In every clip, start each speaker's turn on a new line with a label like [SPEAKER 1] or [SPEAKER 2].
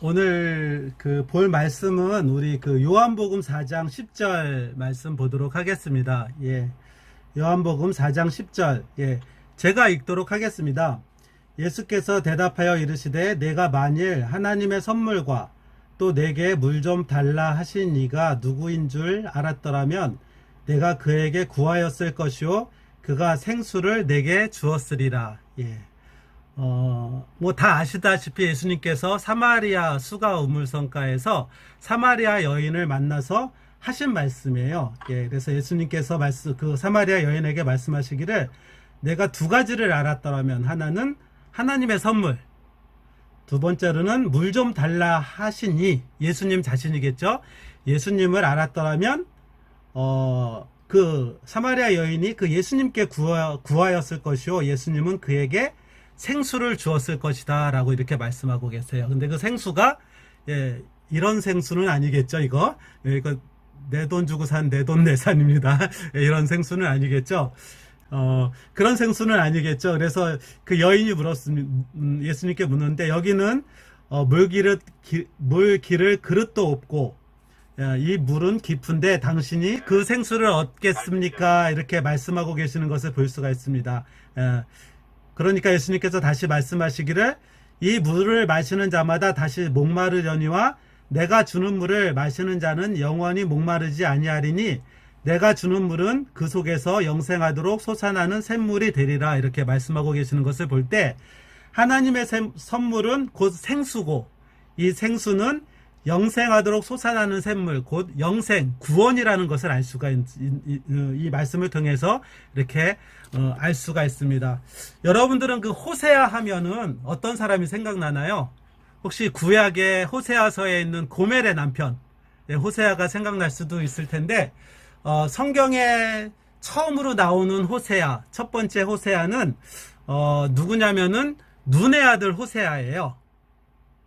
[SPEAKER 1] 오늘 볼 말씀은 우리 요한복음 4장 10절 말씀 보도록 하겠습니다. 예. 요한복음 4장 10절. 예. 제가 읽도록 하겠습니다. 예수께서 대답하여 이르시되 내가 만일 하나님의 선물과 또 내게 물 좀 달라 하신 이가 누구인 줄 알았더라면 내가 그에게 구하였을 것이요 그가 생수를 내게 주었으리라. 예. 다 아시다시피 예수님께서 사마리아 수가 우물성가에서 사마리아 여인을 만나서 하신 말씀이에요. 예, 그래서 예수님께서 사마리아 여인에게 말씀하시기를 내가 두 가지를 알았더라면 하나는 하나님의 선물, 두 번째로는 물 좀 달라 하시니 예수님 자신이겠죠. 예수님을 알았더라면 사마리아 여인이 예수님께 구하였을 것이요 예수님은 그에게 생수를 주었을 것이다 라고 이렇게 말씀하고 계세요. 근데 그 생수가 이런 생수는 아니겠죠. 이거 내 돈 주고 산 내 돈 내산입니다. 이런 생수는 아니겠죠. 그런 생수는 아니겠죠. 그래서 그 여인이 예수님께 묻는데 여기는 물 기를 그릇도 없고 이 물은 깊은데 당신이 그 생수를 얻겠습니까? 이렇게 말씀하고 계시는 것을 볼 수가 있습니다. 그러니까 예수님께서 다시 말씀하시기를 이 물을 마시는 자마다 다시 목마르려니와 내가 주는 물을 마시는 자는 영원히 목마르지 아니하리니 내가 주는 물은 그 속에서 영생하도록 솟아나는 샘물이 되리라 이렇게 말씀하고 계시는 것을 볼 때 하나님의 선물은 곧 생수고 이 생수는 영생하도록 솟아나는 샘물 곧 영생 구원이라는 것을 알 수가 이 말씀을 통해서 이렇게 알 수가 있습니다. 여러분들은 호세아 하면은 어떤 사람이 생각나나요? 혹시 구약의 호세아서에 있는 고멜의 남편 호세아가 생각날 수도 있을 텐데 성경에 처음으로 나오는 호세아 첫 번째 호세아는 누구냐면은 눈의 아들 호세아예요.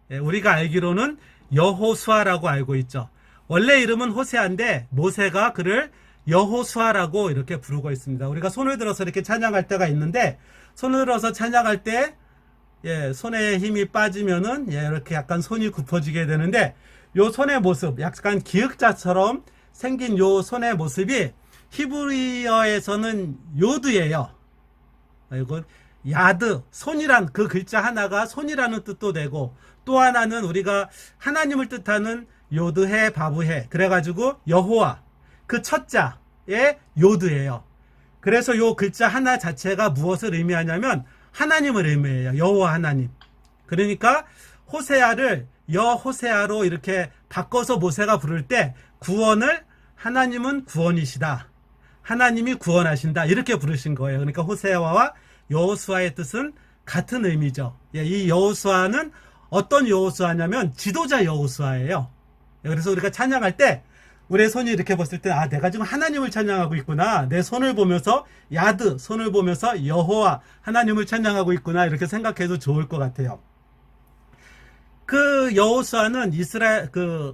[SPEAKER 1] 우리가 알기로는 여호수아라고 알고 있죠. 원래 이름은 호세아인데 모세가 그를 여호수아라고 이렇게 부르고 있습니다. 우리가 손을 들어서 이렇게 찬양할 때가 있는데 손을 들어서 찬양할 때 손에 힘이 빠지면은 이렇게 약간 손이 굽어지게 되는데 요 손의 모습 약간 기역자처럼 생긴 요 손의 모습이 히브리어에서는 요드예요. 이거 야드, 손이란 그 글자 하나가 손이라는 뜻도 되고 또 하나는 우리가 하나님을 뜻하는 요드해 바브해 그래가지고 여호와 그 첫자의 요드예요. 그래서 요 글자 하나 자체가 무엇을 의미하냐면 하나님을 의미해요. 여호와 하나님. 그러니까 호세아를 여호세아로 이렇게 바꿔서 모세가 부를 때 구원을 하나님은 구원이시다. 하나님이 구원하신다. 이렇게 부르신 거예요. 그러니까 호세아와 여호수아의 뜻은 같은 의미죠. 이 여호수아는 어떤 여호수아냐면 지도자 여호수아예요. 그래서 우리가 찬양할 때 우리의 손이 이렇게 봤을 때 내가 지금 하나님을 찬양하고 있구나. 내 손을 보면서 야드 손을 보면서 여호와 하나님을 찬양하고 있구나. 이렇게 생각해도 좋을 것 같아요. 그 여호수아는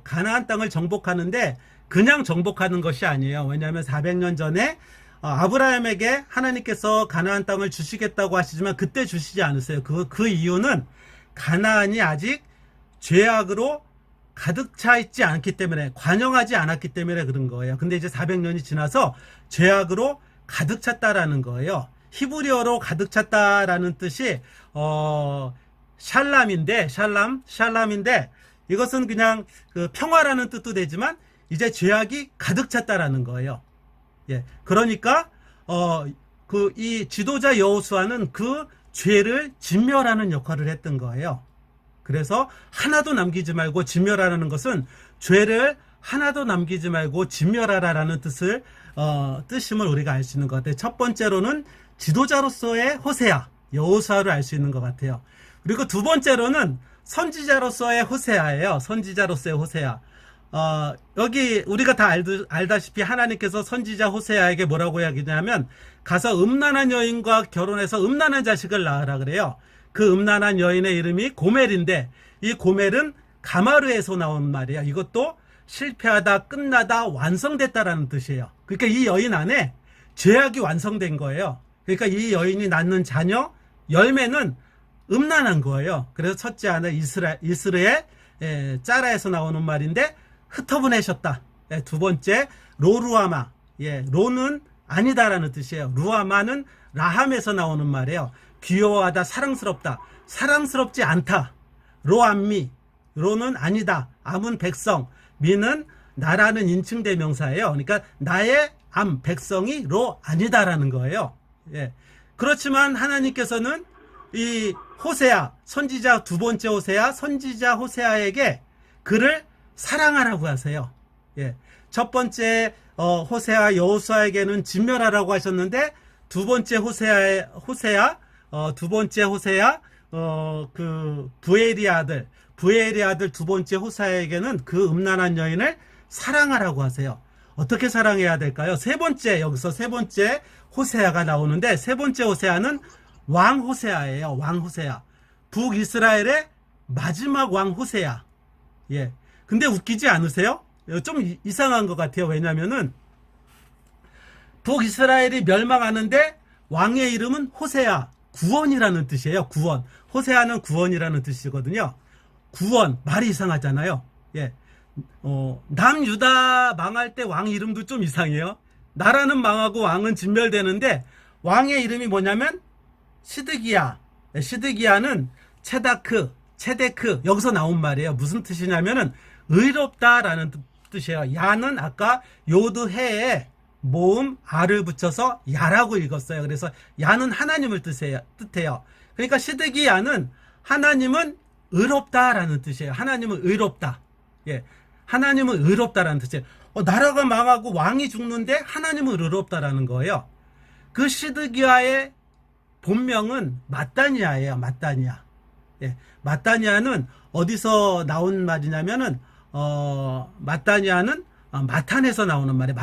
[SPEAKER 1] 가나안 땅을 정복하는데 그냥 정복하는 것이 아니에요. 왜냐하면 400년 전에 아브라함에게 하나님께서 가나안 땅을 주시겠다고 하시지만 그때 주시지 않으세요. 그 이유는 가나안이 아직 죄악으로 가득 차 있지 않기 때문에 관영하지 않았기 때문에 그런 거예요. 근데 이제 400년이 지나서 죄악으로 가득 찼다라는 거예요. 히브리어로 가득 찼다라는 뜻이 샬람인데 이것은 그냥 평화라는 뜻도 되지만 이제 죄악이 가득 찼다라는 거예요. 그러니까 이 지도자 여호수아는 그 죄를 진멸하는 역할을 했던 거예요. 그래서 하나도 남기지 말고 진멸하라는 것은 죄를 하나도 남기지 말고 진멸하라라는 뜻임을 우리가 알 수 있는 것 같아요. 첫 번째로는 지도자로서의 호세아, 여호수아를 알 수 있는 것 같아요. 그리고 두 번째로는 선지자로서의 호세아예요. 선지자로서의 호세아. 여기 우리가 다 알다시피 하나님께서 선지자 호세아에게 뭐라고 이야기냐면 가서 음란한 여인과 결혼해서 음란한 자식을 낳으라 그래요. 그 음란한 여인의 이름이 고멜인데 이 고멜은 가마르에서 나온 말이에요. 이것도 실패하다, 끝나다, 완성됐다라는 뜻이에요. 그러니까 이 여인 안에 죄악이 완성된 거예요. 그러니까 이 여인이 낳는 자녀, 열매는 음란한 거예요. 그래서 첫째 아내 이스르의 짜라에서 나오는 말인데 흩어보내셨다. 두 번째 로루아마. 로는 아니다라는 뜻이에요. 루아마는 라함에서 나오는 말이에요. 귀여워하다, 사랑스럽다. 사랑스럽지 않다. 로암미. 로는 아니다. 암은 백성. 미는 나라는 인칭대명사예요. 그러니까 나의 암, 백성이 로 아니다라는 거예요. 그렇지만 하나님께서는 이 호세아, 선지자 두 번째 호세아, 선지자 호세아에게 그를 사랑하라고 하세요. 첫 번째 호세아 여호수아에게는 진멸하라고 하셨는데 두 번째 그 부엘의 아들 두 번째 호세아에게는 그 음란한 여인을 사랑하라고 하세요. 어떻게 사랑해야 될까요? 여기서 세 번째 호세아가 나오는데 세 번째 호세아는 왕 호세아예요. 왕 호세아. 북이스라엘의 마지막 왕 호세아. 근데 웃기지 않으세요? 좀 이상한 것 같아요. 왜냐면은 북이스라엘이 멸망하는데 왕의 이름은 호세아. 구원이라는 뜻이에요. 구원. 호세아는 구원이라는 뜻이거든요. 구원. 말이 이상하잖아요. 남유다 망할 때 왕 이름도 좀 이상해요. 나라는 망하고 왕은 진멸되는데 왕의 이름이 뭐냐면 시드기야. 시드기야는 체데크 여기서 나온 말이에요. 무슨 뜻이냐면은 의롭다라는 뜻이에요. 야는 아까 요드해에 모음 아를 붙여서 야라고 읽었어요. 그래서 야는 하나님을 뜻해요. 그러니까 시드기야는 하나님은 의롭다라는 뜻이에요. 하나님은 의롭다. 하나님은 의롭다라는 뜻이에요. 나라가 망하고 왕이 죽는데 하나님은 의롭다라는 거예요. 그 시드기야의 본명은 마따니아예요. 마따니아. 마따니아는 어디서 나온 말이냐면은 마따니아는 마탄에서 나오는 말이에요.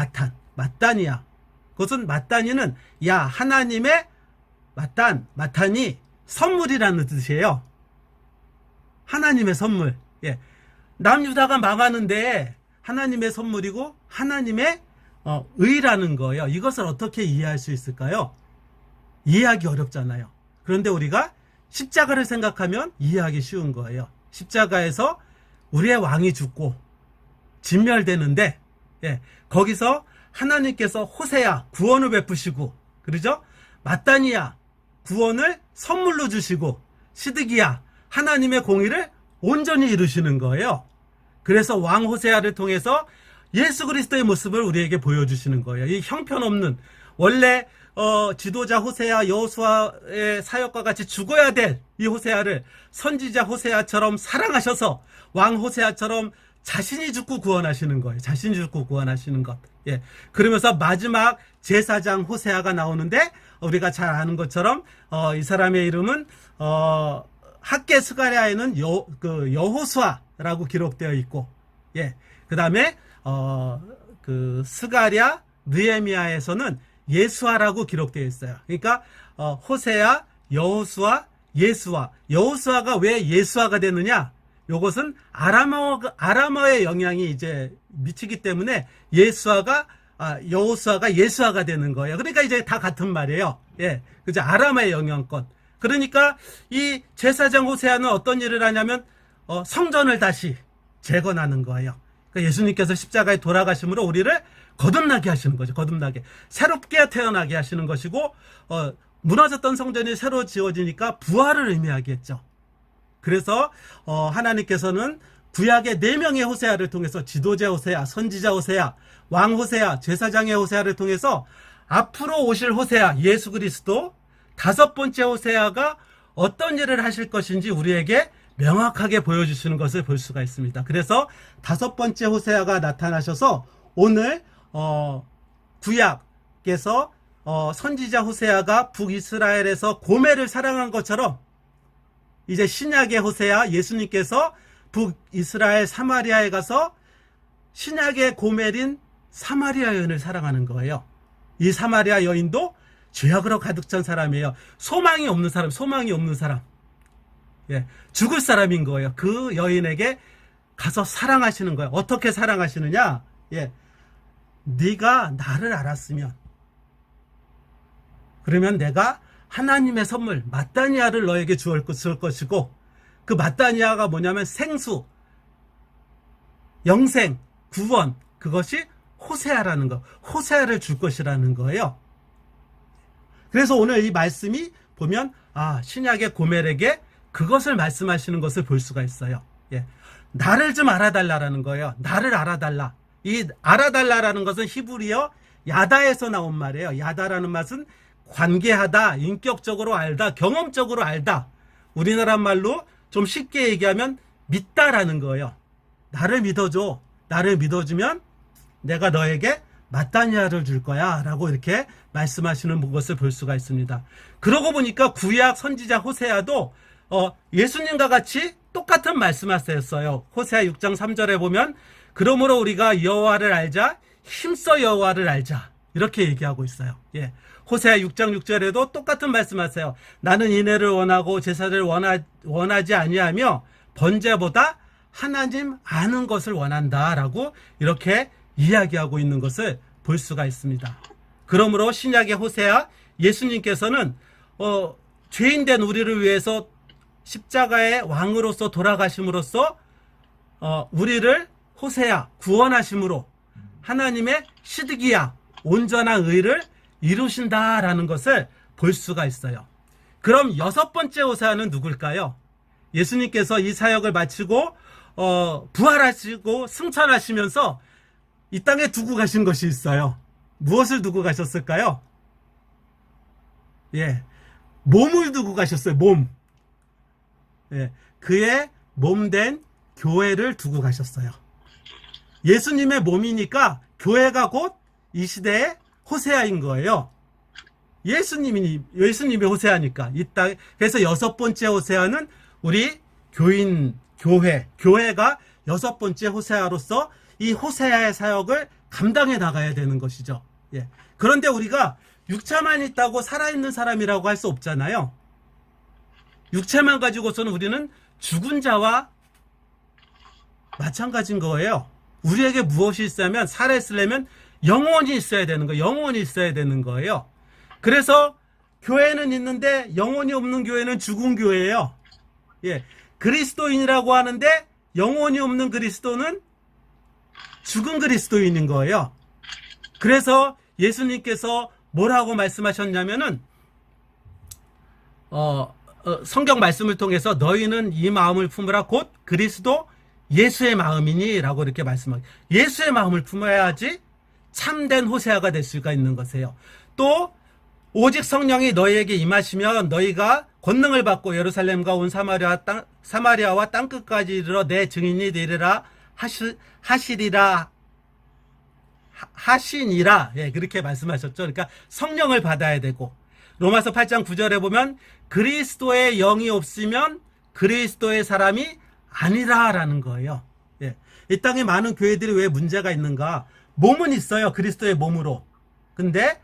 [SPEAKER 1] 마따니아. 그것은 마따니는 하나님의 마탄이 선물이라는 뜻이에요. 하나님의 선물. 남유다가 망하는데 하나님의 선물이고 하나님의 의라는 거예요. 이것을 어떻게 이해할 수 있을까요? 이해하기 어렵잖아요. 그런데 우리가 십자가를 생각하면 이해하기 쉬운 거예요. 십자가에서 우리의 왕이 죽고 진멸되는데 거기서 하나님께서 호세아 구원을 베푸시고 그러죠? 마따니아 구원을 선물로 주시고 시드기야 하나님의 공의를 온전히 이루시는 거예요. 그래서 왕 호세아를 통해서 예수 그리스도의 모습을 우리에게 보여주시는 거예요. 이 형편없는 원래 지도자 호세아 여호수아의 사역과 같이 죽어야 될 이 호세아를 선지자 호세아처럼 사랑하셔서 왕 호세아처럼 자신이 죽고 구원하시는 거예요. 자신이 죽고 구원하시는 것. 그러면서 마지막 제사장 호세아가 나오는데 우리가 잘 아는 것처럼 이 사람의 이름은 학계 스가랴에는 여호수아라고 기록되어 있고 그 다음에 그 스가랴 느헤미야에서는 예수아라고 기록되어 있어요. 그러니까 호세아, 여호수아, 예수아. 여호수아가 왜 예수아가 되느냐? 요것은 아람어의 영향이 이제 미치기 때문에 여호수아가 예수아가 되는 거예요. 그러니까 이제 다 같은 말이에요. 그죠? 아람어의 영향권. 그러니까 이 제사장 호세아는 어떤 일을 하냐면 성전을 다시 재건하는 거예요. 그러니까 예수님께서 십자가에 돌아가심으로 우리를 거듭나게 하시는 거죠. 거듭나게. 새롭게 태어나게 하시는 것이고 무너졌던 성전이 새로 지어지니까 부활을 의미하겠죠. 그래서 하나님께서는 구약의 4명의 호세아를 통해서 지도자 호세아, 선지자 호세아, 왕 호세아, 제사장의 호세아를 통해서 앞으로 오실 호세아, 예수 그리스도 5번째 호세아가 어떤 일을 하실 것인지 우리에게 명확하게 보여주시는 것을 볼 수가 있습니다. 그래서 5번째 호세아가 나타나셔서 오늘 구약에서 선지자 호세아가 북이스라엘에서 고멜을 사랑한 것처럼 이제 신약의 호세아 예수님께서 북이스라엘 사마리아에 가서 신약의 고멜인 사마리아 여인을 사랑하는 거예요. 이 사마리아 여인도 죄악으로 가득 찬 사람이에요. 소망이 없는 사람. 죽을 사람인 거예요. 그 여인에게 가서 사랑하시는 거예요. 어떻게 사랑하시느냐? 네가 나를 알았으면 그러면 내가 하나님의 선물 마따니아를 너에게 줄 것이고, 그 마따니아가 뭐냐면 생수, 영생, 구원, 그것이 호세아라는 거, 호세아를 줄 것이라는 거예요. 그래서 오늘 이 말씀이 보면 신약의 고멜에게 그것을 말씀하시는 것을 볼 수가 있어요. 예. 나를 좀 알아달라라는 거예요. 나를 알아달라. 이 알아달라라는 것은 히브리어 야다에서 나온 말이에요. 야다라는 맛은 관계하다, 인격적으로 알다, 경험적으로 알다. 우리나라 말로 좀 쉽게 얘기하면 믿다라는 거예요. 나를 믿어줘. 나를 믿어주면 내가 너에게 마따니아를 줄 거야 라고 이렇게 말씀하시는 것을 볼 수가 있습니다. 그러고 보니까 구약 선지자 호세아도 예수님과 같이 똑같은 말씀하셨어요. 호세아 6장 3절에 보면 그러므로 우리가 여호와를 알자, 힘써 여호와를 알자, 이렇게 얘기하고 있어요. 예. 호세아 6장 6절에도 똑같은 말씀하세요. 나는 인애를 원하고 제사를 원하지 아니하며 번제보다 하나님 아는 것을 원한다 라고 이렇게 이야기하고 있는 것을 볼 수가 있습니다. 그러므로 신약의 호세아, 예수님께서는 죄인된 우리를 위해서 십자가의 왕으로서 돌아가심으로써 우리를 호세아, 구원하심으로 하나님의 시드기야, 온전한 의를 이루신다라는 것을 볼 수가 있어요. 그럼 6번째 호세아는 누굴까요? 예수님께서 이 사역을 마치고 부활하시고 승천하시면서 이 땅에 두고 가신 것이 있어요. 무엇을 두고 가셨을까요? 예, 몸을 두고 가셨어요. 몸. 예, 그의 몸된 교회를 두고 가셨어요. 예수님의 몸이니까 교회가 곧 이 시대의 호세아인 거예요. 예수님이 호세아니까 이 땅. 그래서 6번째 호세아는 우리 교회가 6번째 호세아로서 이 호세아의 사역을 감당해 나가야 되는 것이죠. 예. 그런데 우리가 육체만 있다고 살아있는 사람이라고 할 수 없잖아요. 육체만 가지고서는 우리는 죽은 자와 마찬가지인 거예요. 우리에게 무엇이 있으면 살아있으려면 영혼이 있어야 되는 거예요. 영혼이 있어야 되는 거예요. 그래서 교회는 있는데 영혼이 없는 교회는 죽은 교회예요. 예. 그리스도인이라고 하는데 영혼이 없는 그리스도는 죽은 그리스도인인 거예요. 그래서 예수님께서 뭐라고 말씀하셨냐면은 성경 말씀을 통해서 너희는 이 마음을 품으라 곧 그리스도 예수의 마음이니 라고 이렇게 말씀하고, 예수의 마음을 품어야지 참된 호세아가 될 수가 있는 것이에요. 또 오직 성령이 너희에게 임하시면 너희가 권능을 받고 예루살렘과 온 사마리아와 땅끝까지 이르러 내 증인이 되리라 하시니라. 예, 그렇게 말씀하셨죠. 그러니까 성령을 받아야 되고, 로마서 8장 9절에 보면 그리스도의 영이 없으면 그리스도의 사람이 아니라라는 거예요. 예. 이 땅에 많은 교회들이 왜 문제가 있는가? 몸은 있어요. 그리스도의 몸으로. 근데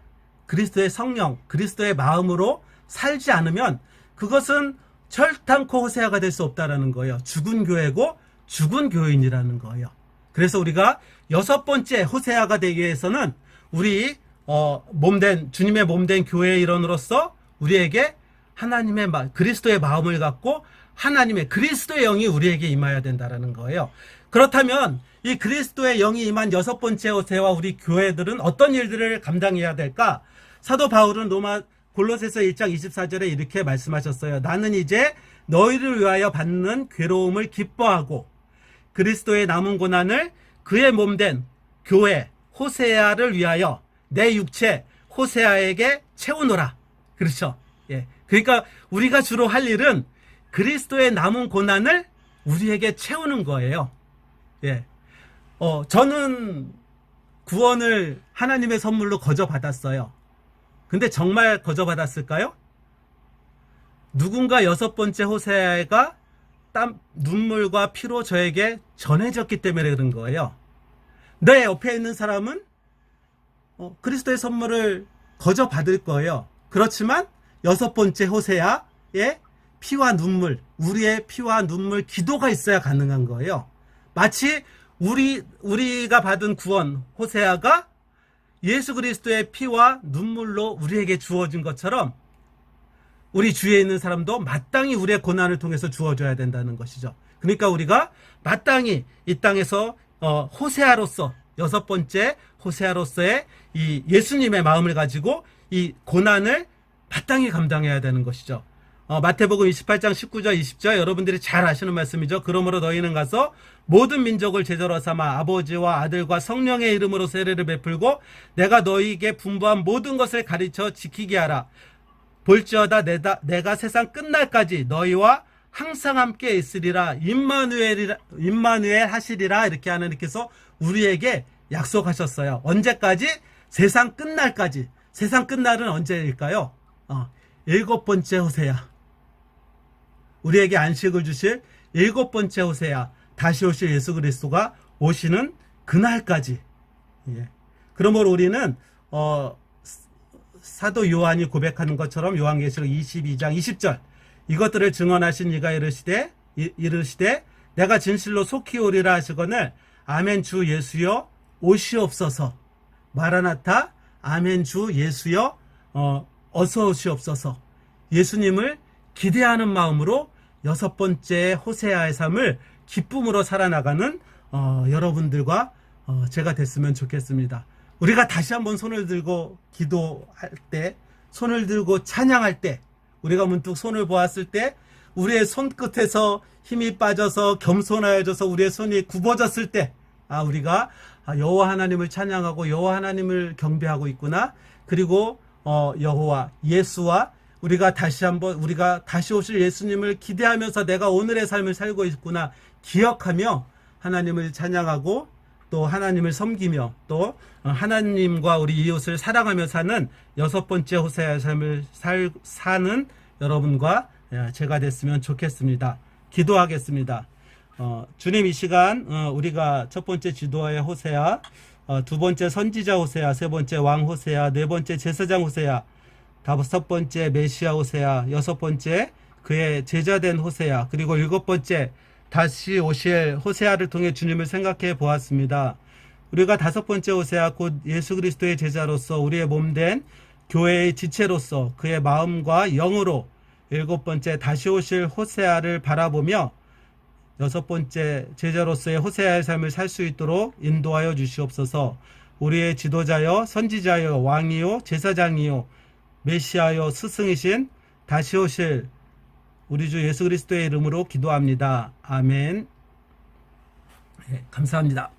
[SPEAKER 1] 그리스도의 성령, 그리스도의 마음으로 살지 않으면 그것은 절단코 호세아가 될 수 없다라는 거예요. 죽은 교회고 죽은 교인이라는 거예요. 그래서 우리가 6번째 호세아가 되기 위해서는 우리 주님의 몸된 교회의 일원으로서 우리에게 하나님의 그리스도의 마음을 갖고 하나님의 그리스도의 영이 우리에게 임해야 된다라는 거예요. 그렇다면 이 그리스도의 영이 임한 6번째 호세아와 우리 교회들은 어떤 일들을 감당해야 될까? 사도 바울은 골로새서 1장 24절에 이렇게 말씀하셨어요. 나는 이제 너희를 위하여 받는 괴로움을 기뻐하고 그리스도의 남은 고난을 그의 몸된 교회 호세아를 위하여 내 육체 호세아에게 채우노라. 그렇죠? 예. 그러니까 우리가 주로 할 일은 그리스도의 남은 고난을 우리에게 채우는 거예요. 예. 저는 구원을 하나님의 선물로 거저 받았어요. 근데 정말 거저 받았을까요? 누군가 6번째 호세아가 눈물과 피로 저에게 전해졌기 때문에 그런 거예요. 내 옆에 있는 사람은 그리스도의 선물을 거저 받을 거예요. 그렇지만 6번째 호세아의 피와 눈물, 우리의 피와 눈물, 기도가 있어야 가능한 거예요. 마치 우리가 받은 구원, 호세아가 예수 그리스도의 피와 눈물로 우리에게 주어진 것처럼 우리 주위에 있는 사람도 마땅히 우리의 고난을 통해서 주어줘야 된다는 것이죠. 그러니까 우리가 마땅히 이 땅에서 호세아로서, 여섯 번째 호세아로서의 이 예수님의 마음을 가지고 이 고난을 마땅히 감당해야 되는 것이죠. 마태복음 28장 19절 20절 여러분들이 잘 아시는 말씀이죠. 그러므로 너희는 가서 모든 민족을 제자로 삼아 아버지와 아들과 성령의 이름으로 세례를 베풀고 내가 너희에게 분부한 모든 것을 가르쳐 지키게 하라. 볼지어다 내가 세상 끝날까지 너희와 항상 함께 있으리라. 임마누엘 하시리라. 이렇게 하나님께서 우리에게 약속하셨어요. 언제까지? 세상 끝날까지. 세상 끝날은 언제일까요? 일곱 번째 호세아. 우리에게 안식을 주실 일곱 번째 호세아, 다시 오실 예수 그리스도가 오시는 그날까지. 예. 그러므로 우리는 사도 요한이 고백하는 것처럼 요한계시록 22장 20절 이것들을 증언하신 이가 이르시되 내가 진실로 속히 오리라 하시거늘 아멘 주 예수여 오시옵소서. 마라나타 아멘 주 예수여 어서 오시옵소서. 예수님을 기대하는 마음으로 여섯 번째 호세아의 삶을 기쁨으로 살아나가는 여러분들과 제가 됐으면 좋겠습니다. 우리가 다시 한번 손을 들고 기도할 때, 손을 들고 찬양할 때, 우리가 문득 손을 보았을 때 우리의 손끝에서 힘이 빠져서 겸손하여져서 우리의 손이 굽어졌을 때 우리가 여호와 하나님을 찬양하고 여호와 하나님을 경배하고 있구나. 그리고 여호와 예수와 우리가 다시 오실 예수님을 기대하면서 내가 오늘의 삶을 살고 있구나 기억하며 하나님을 찬양하고 또 하나님을 섬기며 또 하나님과 우리 이웃을 사랑하며 사는 여섯 번째 호세아의 삶을 사는 여러분과 제가 됐으면 좋겠습니다. 기도하겠습니다. 주님, 이 시간 우리가 첫 번째 지도자의 호세아, 두 번째 선지자 호세아, 세 번째 왕 호세아, 네 번째 제사장 호세아, 다섯 번째 메시아 호세아, 여섯 번째 그의 제자된 호세아, 그리고 일곱 번째 다시 오실 호세아를 통해 주님을 생각해 보았습니다. 우리가 다섯 번째 호세아 곧 예수 그리스도의 제자로서 우리의 몸된 교회의 지체로서 그의 마음과 영으로 일곱 번째 다시 오실 호세아를 바라보며 여섯 번째 제자로서의 호세아의 삶을 살 수 있도록 인도하여 주시옵소서. 우리의 지도자여 선지자여 왕이요 제사장이요 메시아여 스승이신 다시 오실 우리 주 예수 그리스도의 이름으로 기도합니다. 아멘. 네, 감사합니다.